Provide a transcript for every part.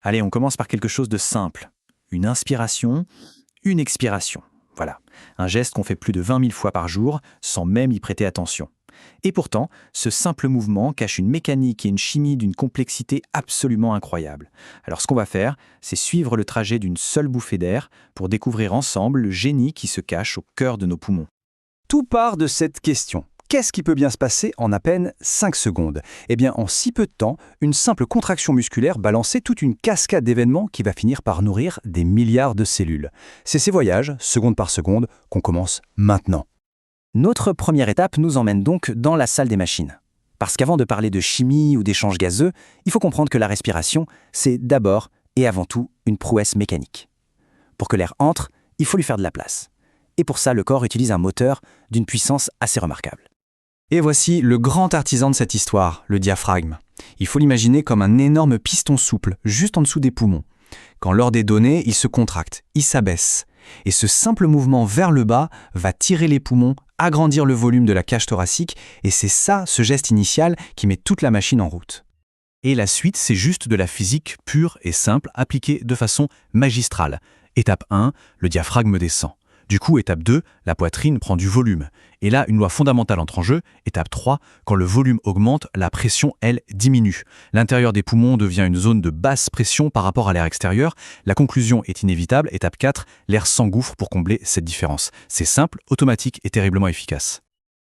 Allez, on commence par quelque chose de simple. Une inspiration, une expiration. Voilà, un geste qu'on fait plus de 20 000 fois par jour sans même y prêter attention. Et pourtant, ce simple mouvement cache une mécanique et une chimie d'une complexité absolument incroyable. Alors ce qu'on va faire, c'est suivre le trajet d'une seule bouffée d'air pour découvrir ensemble le génie qui se cache au cœur de nos poumons. Tout part de cette question. Qu'est-ce qui peut bien se passer en à peine 5 secondes? Eh bien, en si peu de temps, une simple contraction musculaire balançait toute une cascade d'événements qui va finir par nourrir des milliards de cellules. C'est ces voyages, seconde par seconde, qu'on commence maintenant. Notre première étape nous emmène donc dans la salle des machines. Parce qu'avant de parler de chimie ou d'échanges gazeux, il faut comprendre que la respiration, c'est d'abord et avant tout une prouesse mécanique. Pour que l'air entre, il faut lui faire de la place. Et pour ça, le corps utilise un moteur d'une puissance assez remarquable. Et voici le grand artisan de cette histoire, le diaphragme. Il faut l'imaginer comme un énorme piston souple, juste en dessous des poumons. Quand l'ordre est donné, il se contracte, il s'abaisse. Et ce simple mouvement vers le bas va tirer les poumons, agrandir le volume de la cage thoracique, et c'est ça, ce geste initial, qui met toute la machine en route. Et la suite, c'est juste de la physique pure et simple, appliquée de façon magistrale. Étape 1, le diaphragme descend. Du coup, étape 2, la poitrine prend du volume. Et là, une loi fondamentale entre en jeu. Étape 3, quand le volume augmente, la pression, elle, diminue. L'intérieur des poumons devient une zone de basse pression par rapport à l'air extérieur. La conclusion est inévitable. Étape 4, l'air s'engouffre pour combler cette différence. C'est simple, automatique et terriblement efficace.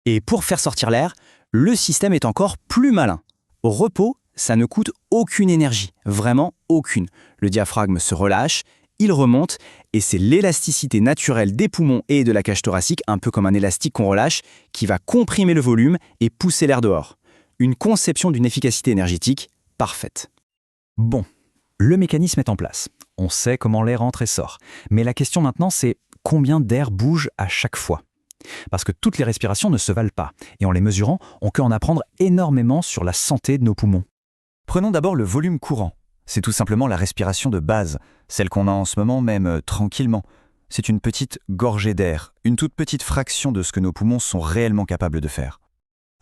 Et pour faire sortir l'air, le système est encore plus malin. Au repos, ça ne coûte aucune énergie, vraiment aucune. Le diaphragme se relâche, il remonte, et c'est l'élasticité naturelle des poumons et de la cage thoracique, un peu comme un élastique qu'on relâche, qui va comprimer le volume et pousser l'air dehors. Une conception d'une efficacité énergétique parfaite. Bon, le mécanisme est en place. On sait comment l'air entre et sort. Mais la question maintenant, c'est combien d'air bouge à chaque fois? Parce que toutes les respirations ne se valent pas. Et en les mesurant, on peut en apprendre énormément sur la santé de nos poumons. Prenons d'abord le volume courant. C'est tout simplement la respiration de base, celle qu'on a en ce moment même tranquillement. C'est une petite gorgée d'air, une toute petite fraction de ce que nos poumons sont réellement capables de faire.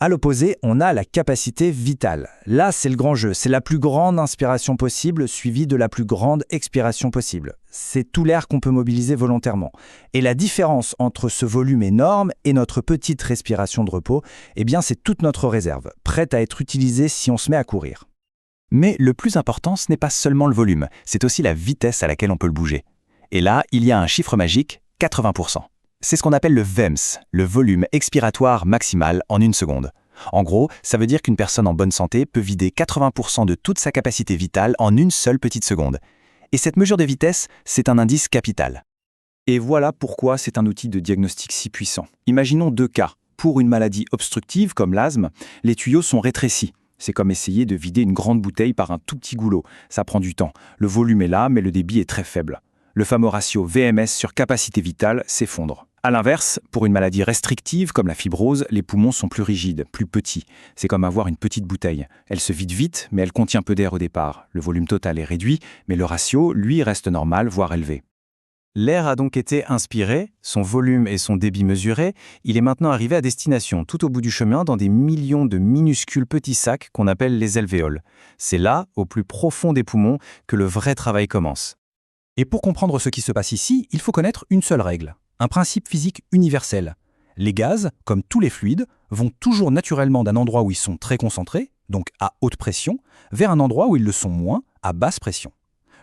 À l'opposé, on a la capacité vitale. Là, c'est le grand jeu. C'est la plus grande inspiration possible suivie de la plus grande expiration possible. C'est tout l'air qu'on peut mobiliser volontairement. Et la différence entre ce volume énorme et notre petite respiration de repos, eh bien, c'est toute notre réserve, prête à être utilisée si on se met à courir. Mais le plus important, ce n'est pas seulement le volume, c'est aussi la vitesse à laquelle on peut le bouger. Et là, il y a un chiffre magique, 80%. C'est ce qu'on appelle le VEMS, le volume expiratoire maximal en une seconde. En gros, ça veut dire qu'une personne en bonne santé peut vider 80% de toute sa capacité vitale en une seule petite seconde. Et cette mesure de vitesse, c'est un indice capital. Et voilà pourquoi c'est un outil de diagnostic si puissant. Imaginons 2 cas. Pour une maladie obstructive comme l'asthme, les tuyaux sont rétrécis. C'est comme essayer de vider une grande bouteille par un tout petit goulot. Ça prend du temps. Le volume est là, mais le débit est très faible. Le fameux ratio VMS sur capacité vitale s'effondre. A l'inverse, pour une maladie restrictive comme la fibrose, les poumons sont plus rigides, plus petits. C'est comme avoir une petite bouteille. Elle se vide vite, mais elle contient peu d'air au départ. Le volume total est réduit, mais le ratio, lui, reste normal, voire élevé. L'air a donc été inspiré, son volume et son débit mesurés. Il est maintenant arrivé à destination, tout au bout du chemin, dans des millions de minuscules petits sacs qu'on appelle les alvéoles. C'est là, au plus profond des poumons, que le vrai travail commence. Et pour comprendre ce qui se passe ici, il faut connaître une seule règle, un principe physique universel. Les gaz, comme tous les fluides, vont toujours naturellement d'un endroit où ils sont très concentrés, donc à haute pression, vers un endroit où ils le sont moins, à basse pression.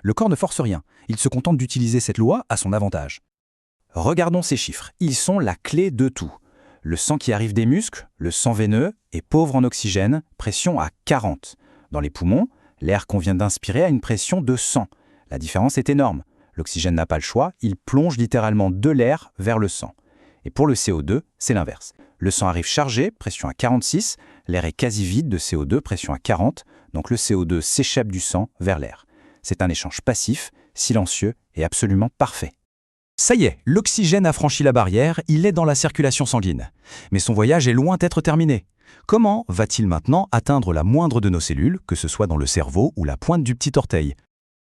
Le corps ne force rien, il se contente d'utiliser cette loi à son avantage. Regardons ces chiffres, ils sont la clé de tout. Le sang qui arrive des muscles, le sang veineux, est pauvre en oxygène, pression à 40. Dans les poumons, l'air qu'on vient d'inspirer a une pression de 100. La différence est énorme. L'oxygène n'a pas le choix, il plonge littéralement de l'air vers le sang. Et pour le CO2, c'est l'inverse. Le sang arrive chargé, pression à 46, l'air est quasi vide de CO2, pression à 40, donc le CO2 s'échappe du sang vers l'air. C'est un échange passif, silencieux et absolument parfait. Ça y est, l'oxygène a franchi la barrière, il est dans la circulation sanguine. Mais son voyage est loin d'être terminé. Comment va-t-il maintenant atteindre la moindre de nos cellules, que ce soit dans le cerveau ou la pointe du petit orteil?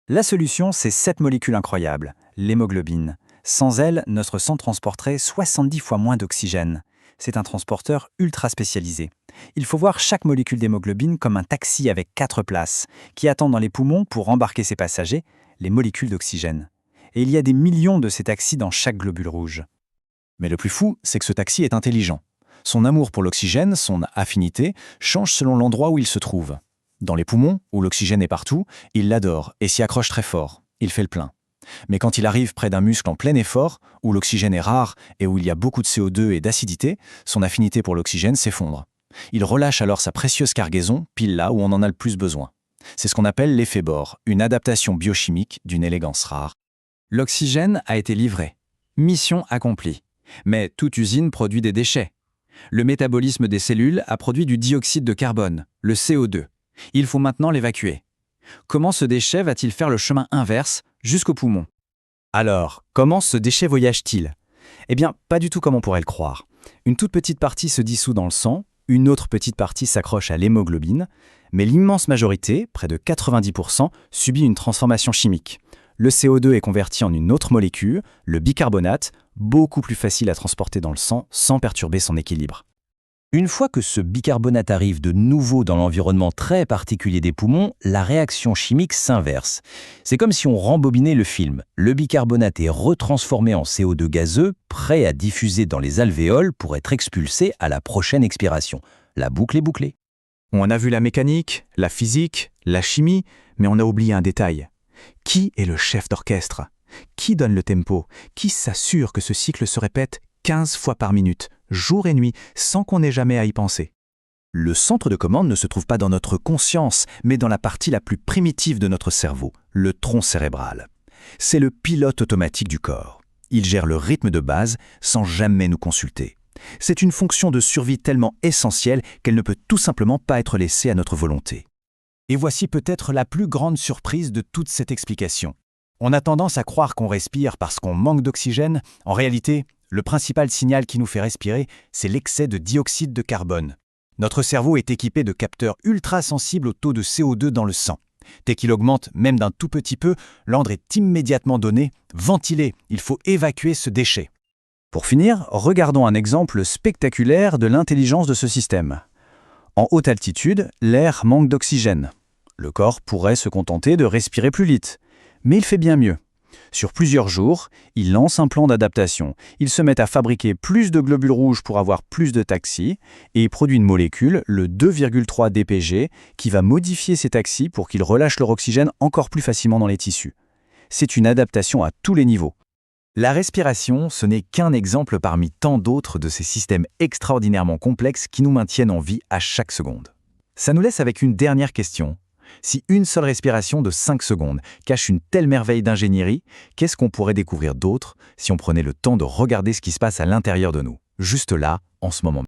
La solution, c'est cette molécule incroyable, l'hémoglobine. Sans elle, notre sang transporterait 70 fois moins d'oxygène. C'est un transporteur ultra spécialisé. Il faut voir chaque molécule d'hémoglobine comme un taxi avec 4 places, qui attend dans les poumons pour embarquer ses passagers, les molécules d'oxygène. Et il y a des millions de ces taxis dans chaque globule rouge. Mais le plus fou, c'est que ce taxi est intelligent. Son amour pour l'oxygène, son affinité, change selon l'endroit où il se trouve. Dans les poumons, où l'oxygène est partout, il l'adore et s'y accroche très fort. Il fait le plein. Mais quand il arrive près d'un muscle en plein effort, où l'oxygène est rare et où il y a beaucoup de CO2 et d'acidité, son affinité pour l'oxygène s'effondre. Il relâche alors sa précieuse cargaison, pile là où on en a le plus besoin. C'est ce qu'on appelle l'effet Bohr, une adaptation biochimique d'une élégance rare. L'oxygène a été livré. Mission accomplie. Mais toute usine produit des déchets. Le métabolisme des cellules a produit du dioxyde de carbone, le CO2. Il faut maintenant l'évacuer. Comment ce déchet va-t-il faire le chemin inverse jusqu'au poumon? Alors, comment ce déchet voyage-t-il? Eh bien, pas du tout comme on pourrait le croire. Une toute petite partie se dissout dans le sang, une autre petite partie s'accroche à l'hémoglobine, mais l'immense majorité, près de 90%, subit une transformation chimique. Le CO2 est converti en une autre molécule, le bicarbonate, beaucoup plus facile à transporter dans le sang sans perturber son équilibre. Une fois que ce bicarbonate arrive de nouveau dans l'environnement très particulier des poumons, la réaction chimique s'inverse. C'est comme si on rembobinait le film. Le bicarbonate est retransformé en CO2 gazeux, prêt à diffuser dans les alvéoles pour être expulsé à la prochaine expiration. La boucle est bouclée. On a vu la mécanique, la physique, la chimie, mais on a oublié un détail. Qui est le chef d'orchestre? Qui donne le tempo? Qui s'assure que ce cycle se répète 15 fois par minute, jour et nuit, sans qu'on ait jamais à y penser? Le centre de commande ne se trouve pas dans notre conscience, mais dans la partie la plus primitive de notre cerveau, le tronc cérébral. C'est le pilote automatique du corps. Il gère le rythme de base sans jamais nous consulter. C'est une fonction de survie tellement essentielle qu'elle ne peut tout simplement pas être laissée à notre volonté. Et voici peut-être la plus grande surprise de toute cette explication. On a tendance à croire qu'on respire parce qu'on manque d'oxygène. En réalité, le principal signal qui nous fait respirer, c'est l'excès de dioxyde de carbone. Notre cerveau est équipé de capteurs ultra sensibles au taux de CO2 dans le sang. Dès qu'il augmente même d'un tout petit peu, l'ordre est immédiatement donné « ventilez, il faut évacuer ce déchet ». Pour finir, regardons un exemple spectaculaire de l'intelligence de ce système. En haute altitude, l'air manque d'oxygène. Le corps pourrait se contenter de respirer plus vite. Mais il fait bien mieux. Sur plusieurs jours, il lance un plan d'adaptation. Il se met à fabriquer plus de globules rouges pour avoir plus de taxis et il produit une molécule, le 2,3 DPG, qui va modifier ces taxis pour qu'ils relâchent leur oxygène encore plus facilement dans les tissus. C'est une adaptation à tous les niveaux. La respiration, ce n'est qu'un exemple parmi tant d'autres de ces systèmes extraordinairement complexes qui nous maintiennent en vie à chaque seconde. Ça nous laisse avec une dernière question. Si une seule respiration de 5 secondes cache une telle merveille d'ingénierie, qu'est-ce qu'on pourrait découvrir d'autre si on prenait le temps de regarder ce qui se passe à l'intérieur de nous, juste là, en ce moment?